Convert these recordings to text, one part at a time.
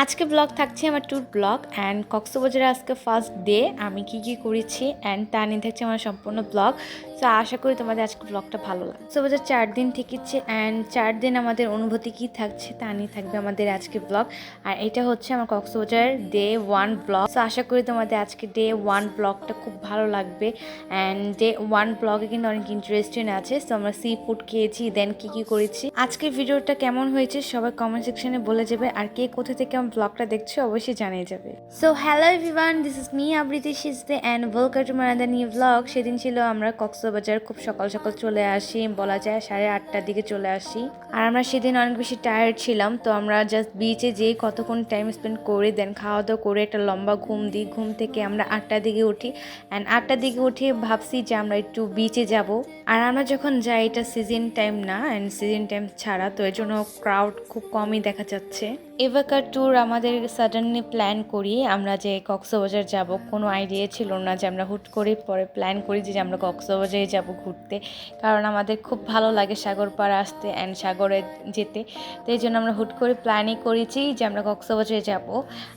আজকে ব্লগ থাকছে আমার ট্যুর ব্লগ অ্যান্ড কক্সবাজারে আজকে ফার্স্ট ডে আমি কি করেছি অ্যান্ড তা নিয়ে থাকছে আমার সম্পূর্ণ ব্লগ। সো আশা করি তোমাদের আজকে ব্লগটা ভালো লাগে। কক্সবাজার 4 দিন থেকেছে অ্যান্ড 4 দিন আমাদের অনুভূতি কী থাকছে তা নিয়ে থাকবে আমাদের আজকে ব্লগ। আর এটা হচ্ছে আমার কক্সবাজার ডে 1 ব্লগ। সো আশা করি তোমাদের আজকে ডে 1 ব্লগটা খুব ভালো লাগবে অ্যান্ড ডে 1 ব্লগে কিন্তু অনেক ইন্টারেস্টিং আছে। সো আমরা সি ফুড খেয়েছি, দেন কি করেছি। আজকে ভিডিওটা কেমন হয়েছে সবাই কমেন্ট সেকশনে বলে যাবে, আর কে কোথা থেকে আমার ব্লগটা দেখছো অবশ্যই জানিয়ে যাবে। So hello everyone, this is me Abriti সিজদে and welcome to my another new blog. সেদিন ছিল আমরা কক্সবাজার খুব সকাল সকাল চলে আসি, বলা যায় 8:30টার দিকে চলে আসি। আর আমরা সেদিন অনেক বেশি টায়ার্ড ছিলাম, তো আমরা জাস্ট বিচে যেয়ে কতক্ষণ টাইম স্পেন্ড করে দেন খাওয়া দাওয়া করে একটা লম্বা ঘুম দিই। ঘুম থেকে আমরা 8টার দিকে উঠি অ্যান্ড 8টার দিকে উঠে ভাবছি যে আমরা একটু বিচে যাব। আর আমরা যখন যাই এটা সিজন টাইম না অ্যান্ড সিজন টাইম ছাড়া, তো এর জন্য ক্রাউড খুব কমই দেখা যাচ্ছে। এভাকার ট্যুর আমাদের সাডেনলি প্ল্যান করি আমরা যে কক্সবাজার যাব, কোনো আইডিয়া ছিল না যে আমরা হুট করে পরে প্ল্যান করি যে আমরা কক্সবাজারে যাব ঘুরতে, কারণ আমাদের খুব ভালো লাগে সাগর পাড়ে আসতে অ্যান্ড সাগরে যেতে। তো এই জন্য আমরা হুট করে প্ল্যানই করেছি যে আমরা কক্সবাজারে যাব।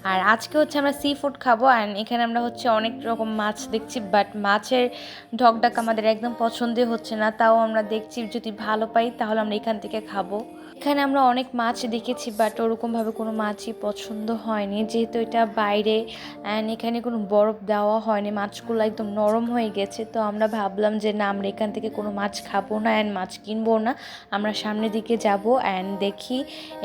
আর আজকে হচ্ছে আমরা সি ফুড খাবো অ্যান্ড এখানে আমরা হচ্ছে অনেক রকম মাছ দেখছি, বাট মাছের ঢকঢাক আমাদের একদম পছন্দই হচ্ছে না। তাও আমরা দেখছি যদি ভালো পাই তাহলে আমরা এখান থেকে খাবো। এখানে আমরা অনেক মাছ দেখেছি বাট ওরকমভাবে কোনো মাছই পছন্দ হয়নি, যেহেতু এটা বাইরে অ্যান্ড এখানে কোনো বরফ দেওয়া হয়নি, মাছগুলো একদম নরম হয়ে গেছে। তো আমরা ভাবলাম যে না, আমরা এখান থেকে কোনো মাছ খাবো না অ্যান্ড মাছ কিনবো না, আমরা সামনের দিকে যাব অ্যান্ড দেখি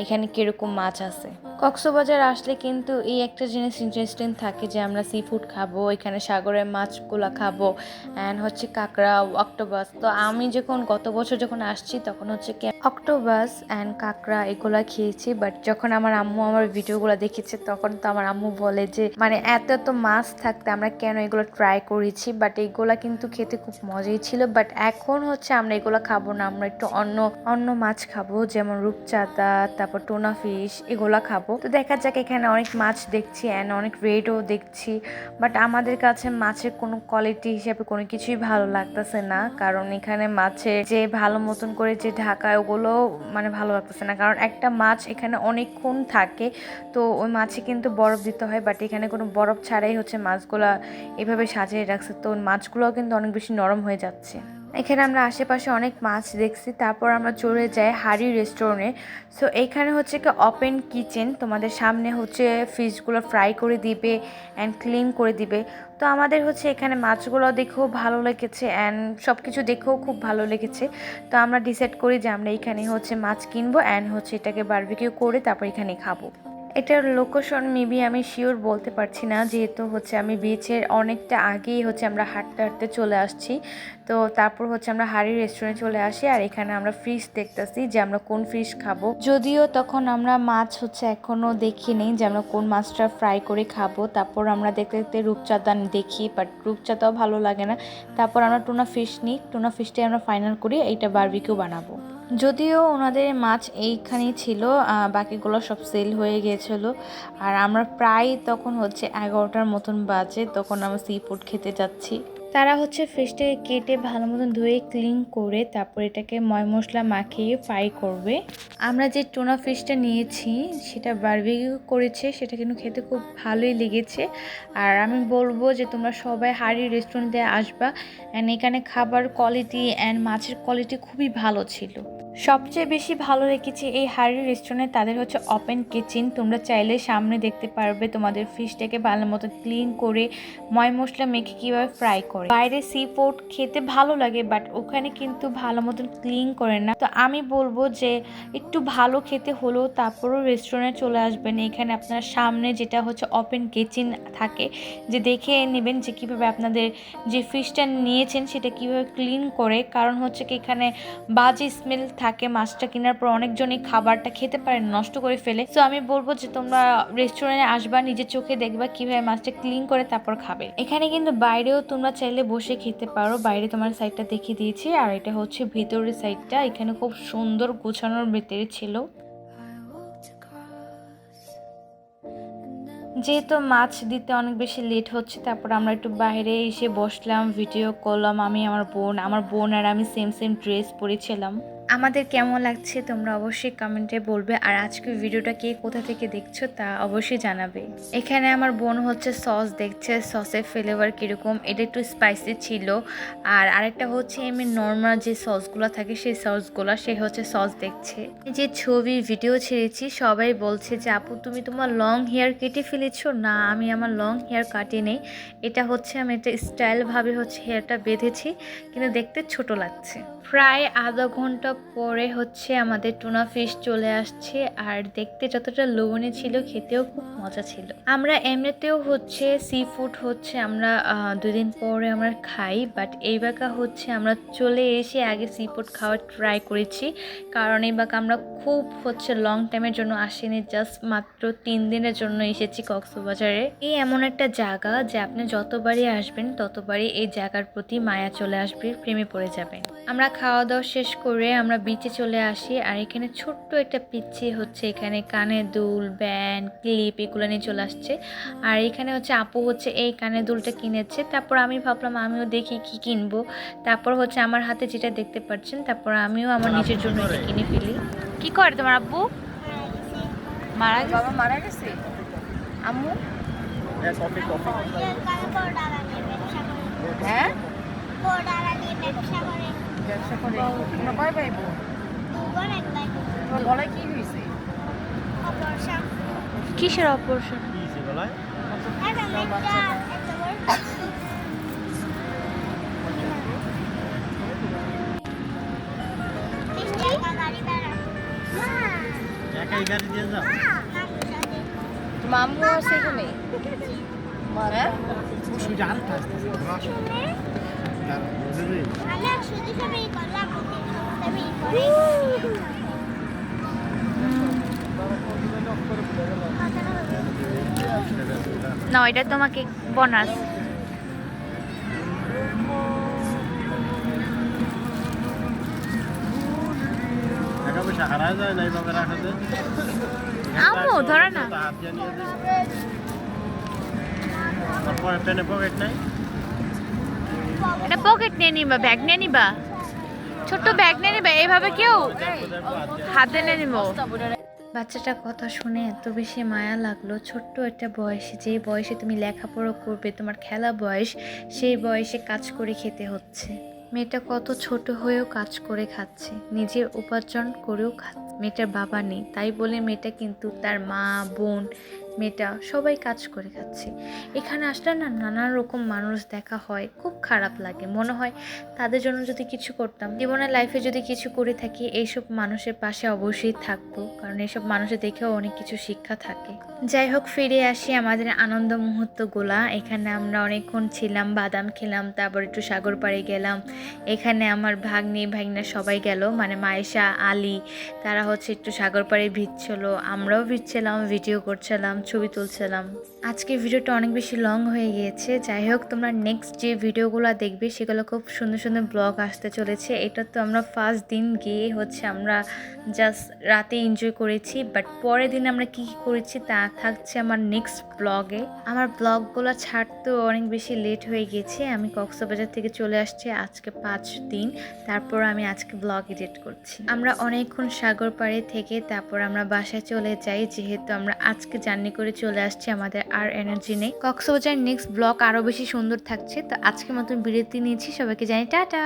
এখানে কীরকম মাছ আছে। কক্সবাজার আসলে কিন্তু এই একটা জিনিস ইন্টারেস্টিং থাকে যে আমরা সি ফুড খাবো, এখানে সাগরের মাছগুলো খাবো অ্যান্ড হচ্ছে কাঁকড়া, অক্টোপাস। তো আমি যখন গত বছর যখন আসছি তখন হচ্ছে অক্টোপাস অ্যান্ড কাঁকড়া এগুলো খেয়েছি, বাট যখন আমার আম্মু আমার ভিডিওগুলো দেখেছে তখন তো আমার আম্মু বলে যে মানে এত এত মাছ থাকতে আমরা কেন এগুলো ট্রাই করেছি, বাট এগুলা কিন্তু খেতে খুব মজাই ছিল। বাট এখন হচ্ছে আমরা এগুলো খাবো না, আমরা একটু অন্য অন্য মাছ খাবো, যেমন রূপচাঁদা, তারপর টোনা ফিশ, এগুলা খাবো। তো দেখা যাক, এখানে অনেক মাছ দেখছি অ্যান্ড অনেক রেটও দেখছি, বাট আমাদের কাছে মাছের কোনো কোয়ালিটি হিসেবে কোনো কিছুই ভালো লাগতেছে না, কারণ এখানে মাছের যে ভালো মতন করে যে ঢাকায় ওগুলো মানে ভালো লাগতেছে না, কারণ একটা মাছ এখানে অনেকক্ষণ থাকে, তো ওই মাছে কিন্তু বরফ দিতে হয়, বাট এখানে কোনো বরফ ছাড়াই হচ্ছে মাছগুলো এভাবে সাজিয়ে রাখছে, তো মাছগুলোও কিন্তু অনেক বেশি নরম হয়ে যাচ্ছে। এখানে আমরা আশেপাশে অনেক মাছ দেখছি, তারপর আমরা চলে যাই হারি রেস্টুরেন্টে। সো এইখানে হচ্ছে কি ওপেন কিচেন, তোমাদের সামনে হচ্ছে ফিশগুলো ফ্রাই করে দিবে অ্যান্ড ক্লিন করে দিবে। তো আমাদের হচ্ছে এখানে মাছগুলো দেখেও ভালো লেগেছে অ্যান্ড সব কিছু দেখেও খুব ভালো লেগেছে। তো আমরা ডিসাইড করি যে আমরা এখানে হচ্ছে মাছ কিনবো অ্যান্ড হচ্ছে এটাকে বারবিকিউ করে তারপর এখানে খাবো। এটার লোকেশন মেবি আমি শিওর বলতে পারছি না, যেহেতু হচ্ছে আমি বিচের অনেকটা আগেই হচ্ছে আমরা হাঁটতে হাঁটতে চলে আসছি। তো তারপর হচ্ছে আমরা হারি রেস্টুরেন্টে চলে আসি, আর এখানে আমরা ফিশ দেখতেছি যে আমরা কোন ফিশ খাবো, যদিও তখন আমরা মাছ হচ্ছে এখনও দেখিনি যে আমরা কোন মাছটা ফ্রাই করে খাবো। তারপর আমরা দেখতে দেখতে রূপচাঁদা দেখি, বাট রূপচাঁদাও ভালো লাগে না। তারপর আমরা টুনা ফিশ নিই, টুনা ফিশটাই আমরা ফাইনাল করি এইটা বারবিকিউ বানাবো। যদিও ওনাদের মাছ এইখানেই ছিল, বাকিগুলো সব সেল হয়ে গিয়েছিল। আর আমরা প্রায় তখন হচ্ছে 11টার মতন বাজে, তখন আমরা সি ফুড খেতে যাচ্ছি। তারা হচ্ছে ফিশটাকে কেটে ভালো মতন ধুয়ে ক্লিন করে তারপর এটাকে ময় মশলা মাখিয়ে ফ্রাই করবে। আমরা যে টুনা ফিশটা নিয়েছি সেটা বারবিকিউ করেছে, সেটা কিন্তু খেতে খুব ভালোই লেগেছে। আর আমি বলবো যে তোমরা সবাই হারি রেস্টুরেন্টে আসবা অ্যান্ড এখানে খাবার কোয়ালিটি অ্যান্ড মাছের কোয়ালিটি খুবই ভালো ছিল। সবচেয়ে বেশি ভালো লেগেছে এই হারি রেস্টুরেন্টে তাদের হচ্ছে ওপেন কিচেন, তোমরা চাইলে সামনে দেখতে পারবে তোমাদের ফিশটাকে ভালো মতো ক্লিন করে ময় মশলা মেখে কীভাবে ফ্রাই করে। বাইরে সি ফুড খেতে ভালো লাগে বাট ওখানে কিন্তু ভালো মতন ক্লিন করে না। তো আমি বলবো যে একটু ভালো খেতে হলেও তারপরও রেস্টুরেন্টে চলে আসবেন, এখানে আপনার সামনে যেটা হচ্ছে ওপেন কিচেন থাকে, যে দেখে নেবেন যে কীভাবে আপনাদের যে ফিশটা নিয়েছেন সেটা কীভাবে ক্লিন করে, কারণ হচ্ছে কি এখানে বাজে স্মেল থাকে মাছটা কেনার পর, অনেকজনই খাবারটা খেতে পারে নষ্ট করে ফেলে। তো আমি বলবো যে তোমরা রেস্টুরেন্টে আসবা, নিজের চোখে দেখবা কিভাবে মাছটা ক্লিন করে তারপর খাবে। এখানে কিন্তু বাইরেও তোমরা চাইলে বসে খেতে পারো, বাইরে তোমার সাইডটা দেখিয়ে দিয়েছি, আর এটা হচ্ছে ভিতরের সাইডটা, এখানে খুব সুন্দর গোছানোর ভিতরে ছিল। যেহেতু মাছ দিতে অনেক বেশি লেট হচ্ছে, তারপর আমরা একটু বাইরে এসে বসলাম, ভিডিও করলাম। আমার বোন আর আমি সেম সেম ড্রেস পরেছিলাম। আমাদের কেমন লাগছে তোমরা অবশ্যই কমেন্টে বলবে, আর আজকের ভিডিওটা কে কোথা থেকে দেখছো তা অবশ্যই জানাবে। এখানে আমার বোন হচ্ছে সস দেখছে, সসের ফ্লেভার কীরকম, এটা একটু স্পাইসি ছিল। আর আরেকটা হচ্ছে এমনি নর্মাল যে সসগুলো থাকে সেই সসগুলো, সে হচ্ছে সস দেখছে। যে ছবি ভিডিও ছেড়েছি সবাই বলছে যে আপু তুমি তোমার লং হেয়ার কেটে ফেলেছো। না, আমি আমার লং হেয়ার কাটি নেই, এটা হচ্ছে আমি একটা স্টাইলভাবে হচ্ছে হেয়ারটা বেঁধেছি, কিন্তু দেখতে ছোট লাগছে। প্রায় আধা ঘন্টা পরে হচ্ছে আমাদের টুনা ফিশ চলে আসছে, আর দেখতে যতটা লোভনীয় ছিল খেতেও খুব মজা ছিল। আমরা এমনিতেও হচ্ছে সি ফুড হচ্ছে আমরা 2 দিন পরে আমরা খাই, বাট এই বাঁকা হচ্ছে আমরা চলে এসে আগে সি ফুড খাওয়ার ট্রাই করেছি, কারণ এই বাঁকা আমরা খুব হচ্ছে লং টাইমের জন্য আসিনি, জাস্ট মাত্র 3 দিনের জন্য এসেছি কক্সবাজারে। এই এমন একটা জায়গা যে আপনি যতবারই আসবেন ততবারই এই জায়গার প্রতি মায়া চলে আসবে, প্রেমে পড়ে যাবেন। আমরা খাওয়া দাওয়া শেষ করে আমরা বিচে চলে আসি, আর এখানে ছোট্ট একটা পিচ্ছি হচ্ছে এখানে কানের দুল, ব্যান্ড, ক্লিপ এগুলো নিয়ে চলে আসছে। আর এখানে হচ্ছে আপু হচ্ছে এই কানের দুলটা কিনেছে, তারপর আমি ভাবলাম আমিও দেখি কি কিনবো। তারপর হচ্ছে আমার হাতে যেটা দেখতে পাচ্ছেন, তারপর আমিও আমার নিজের জন্য এটা কিনে ফেলি। কি করে তোমার আব্বু? মারা গেছে। বাবা মারা গেছে। আম্মু হ্যাঁ ব্যবসা করে। তোমরা কয় ভাই বোন? তোমার গলায় কি হয়েছে? কিসের অপারেশন? মামু আছে এখানে। না, এটা তোমাকে বোনাস। আমু ধরে না। এটা পকেট নিয়ে নিবা, ব্যাগ নিয়ে নিবা, ছোট্ট ব্যাগ নিয়ে নিবা, এইভাবে কেউ হাতে নিয়ে নিব। বাচ্চাটার কথা শুনে এত বেশি মায়া লাগলো। ছোট্ট একটা বয়সে, যে বয়সে তুমি লেখাপড়া করবে, তোমার খেলা বয়স, সেই বয়সে কাজ করে খেতে হচ্ছে। মেয়েটা কত ছোট হয়েও কাজ করে খাচ্ছে, নিজে উপার্জন করেও খাচ্ছে। মেয়েটার বাবা নেই, তাই বলে মেয়েটা কিন্তু তার মা, বোন, মেয়েটা সবাই কাজ করে খাচ্ছে। এখানে আসলে না নানান রকম মানুষ দেখা হয়, খুব খারাপ লাগে। মনে হয় তাদের জন্য যদি কিছু করতাম, জীবনের লাইফে যদি কিছু করে থাকি, এইসব মানুষের পাশে অবশ্যই থাকবো, কারণ এইসব মানুষের দেখেও অনেক কিছু শিক্ষা থাকে। যাই হোক, ফিরে আসি আমাদের আনন্দ মুহূর্তগুলা। এখানে আমরা অনেকক্ষণ ছিলাম, বাদাম খেলাম, তারপর একটু সাগর পাড়ে গেলাম। এখানে আমার ভাগ্নি ভাগ্না সবাই গেল, মানে মায়েশা, আলী, তারা হচ্ছে একটু সাগর পাড়ে ভিজছিল, আমরাও ভিজছিলাম, ভিডিও করছিলাম, ছবি তুলছিলাম। আজকে ভিডিওটা অনেক বেশি লং হয়ে গিয়েছে। যাই হোক, তোমরা নেক্সট যে ভিডিওগুলো দেখবে সেগুলো খুব সুন্দর সুন্দর ব্লগ আসতে চলেছে। এটা তো আমরা ফার্স্ট দিন গিয়ে হচ্ছে আমরা জাস্ট রাতে এনজয় করেছি, বাট পরের দিন আমরা কী কী করেছি তা থাকছে আমার নেক্সট ব্লগে। আমার ব্লগগুলো ছাড়তেও অনেক বেশি লেট হয়ে গেছে। আমি কক্সবাজার থেকে চলে আসছি আজকে 5 দিন, তারপর আমি আজকে ব্লগ এডিট করছি। আমরা অনেকক্ষণ সাগর পাড়ে থেকে তারপর আমরা বাসায় চলে যাই, যেহেতু আমরা আজকে জার্নি করে চলে আসছি, আমাদের আর এনার্জি নেই। কক্সবাজার নেক্সট ব্লগ আরও বেশি সুন্দর থাকছে। তো আজকের মতন বিরতি নিয়েছি, সবাইকে জানি টাটা।